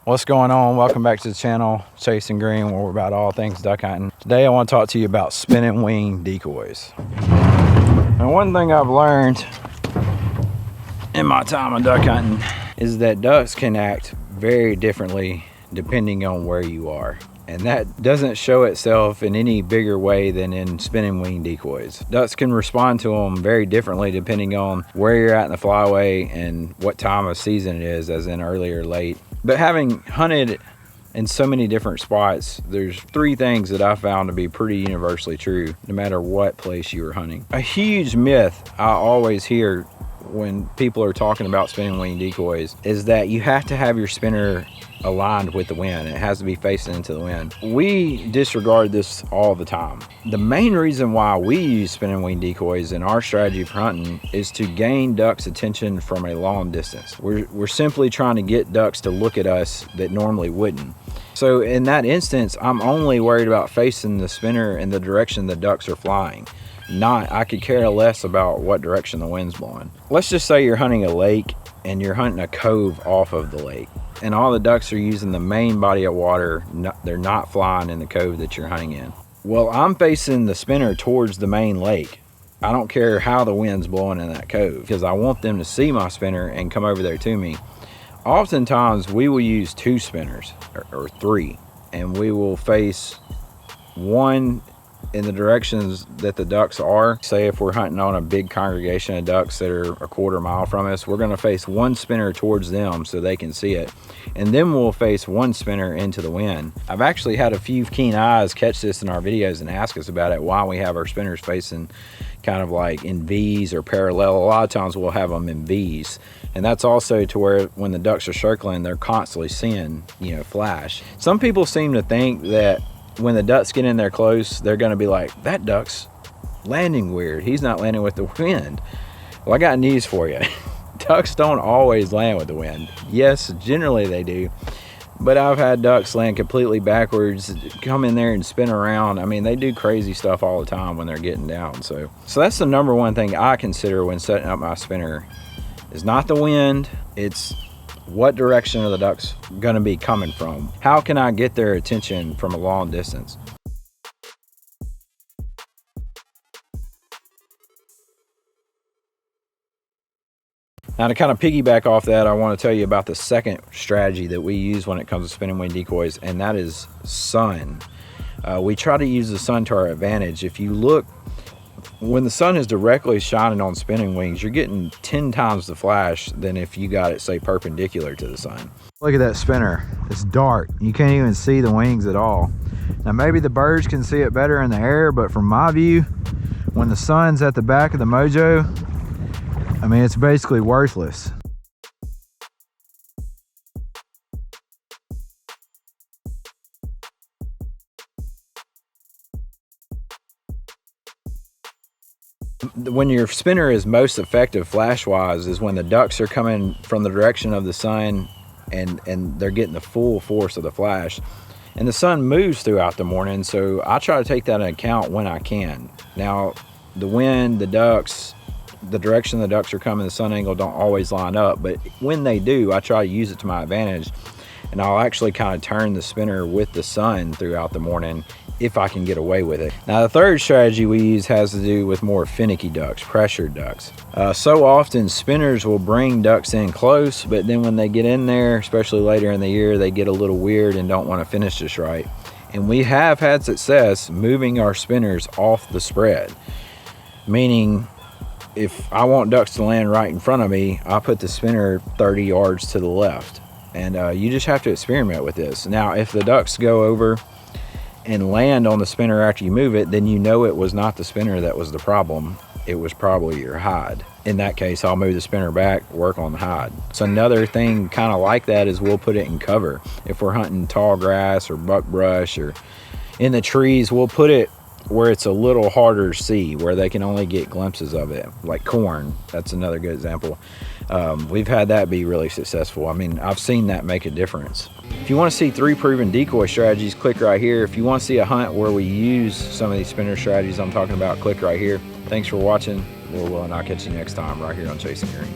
What's going on? Welcome back to the channel, Chasing Green, where we're about all things duck hunting. Today I want to talk to you about spinning wing decoys. And one thing I've learned in my time of duck hunting is that ducks can act very differently depending on where you are. And that doesn't show itself in any bigger way than in spinning wing decoys. Ducks can respond to them very differently depending on where you're at in the flyway and what time of season it is, as in early or late. But having hunted in so many different spots, there's three things that I found to be pretty universally true, no matter what place you are hunting. A huge myth I always hear when people are talking about spinning wing decoys is that you have to have your spinner aligned with the wind. It has to be facing into the wind. We disregard this all the time. The main reason why we use spinning wing decoys in our strategy for hunting is to gain ducks' attention from a long distance. We're simply trying to get ducks to look at us that normally wouldn't. So in that instance, I'm only worried about facing the spinner in the direction the ducks are flying. I could care less about what direction the wind's blowing. Let's just say you're hunting a lake and you're hunting a cove off of the lake, and all the ducks are using the main body of water. They're not flying in the cove that you're hunting in. Well, I'm facing the spinner towards the main lake. I don't care how the wind's blowing in that cove because I want them to see my spinner and come over there to me. Oftentimes we will use two spinners or three, and we will face one in the directions that the ducks are. Say if we're hunting on a big congregation of ducks that are a quarter mile from us, we're going to face one spinner towards them so they can see it, and then we'll face one spinner into the wind. I've actually had a few keen eyes catch this in our videos and ask us about it, why we have our spinners facing kind of like in V's or parallel. A lot of times we'll have them in V's, and that's also to where when the ducks are circling, they're constantly seeing, flash. Some people seem to think that when the ducks get in there close, they're going to be like, that duck's landing weird. He's not landing with the wind. Well, I got news for you. Ducks don't always land with the wind. Yes, generally they do. But I've had ducks land completely backwards, come in there and spin around. I mean, they do crazy stuff all the time when they're getting down. So that's the number one thing I consider when setting up my spinner. It's not the wind, it's what direction are the ducks going to be coming from? How can I get their attention from a long distance? Now, to kind of piggyback off that, I want to tell you about the second strategy that we use when it comes to spinning wing decoys, and that is sun. We try to use the sun to our advantage. If you look, when the sun is directly shining on spinning wings, you're getting 10 times the flash than if you got it, say, perpendicular to the sun. Look at that spinner. It's dark. You can't even see the wings at all. Now, maybe the birds can see it better in the air, but from my view, when the sun's at the back of the mojo, I mean, it's basically worthless. When your spinner is most effective flash wise is when the ducks are coming from the direction of the sun and they're getting the full force of the flash, and the sun moves throughout the morning, so I try to take that into account when I can. Now, the wind, the ducks, the direction the ducks are coming, the sun angle don't always line up, but when they do, I try to use it to my advantage, and I'll actually kind of turn the spinner with the sun throughout the morning if I can get away with it. Now, the third strategy we use has to do with more finicky ducks, pressured ducks. So often spinners will bring ducks in close, but then when they get in there, especially later in the year, they get a little weird and don't want to finish just right. And we have had success moving our spinners off the spread, meaning if I want ducks to land right in front of me, I put the spinner 30 yards to the left. And you just have to experiment with this. Now, if the ducks go over and land on the spinner after you move it, then you know it was not the spinner that was the problem. It was probably your hide. In that case, I'll move the spinner back, work on the hide. So another thing kind of like that is we'll put it in cover. If we're hunting tall grass or buckbrush or in the trees, we'll put it where it's a little harder to see, where they can only get glimpses of it, like corn. That's another good example. We've had that be really successful. I mean, I've seen that make a difference. If you want to see 3 proven decoy strategies, click right here. If you want to see a hunt where we use some of these spinner strategies I'm talking about, click right here. Thanks for watching. Will and I'll catch you next time right here on Chasing Green.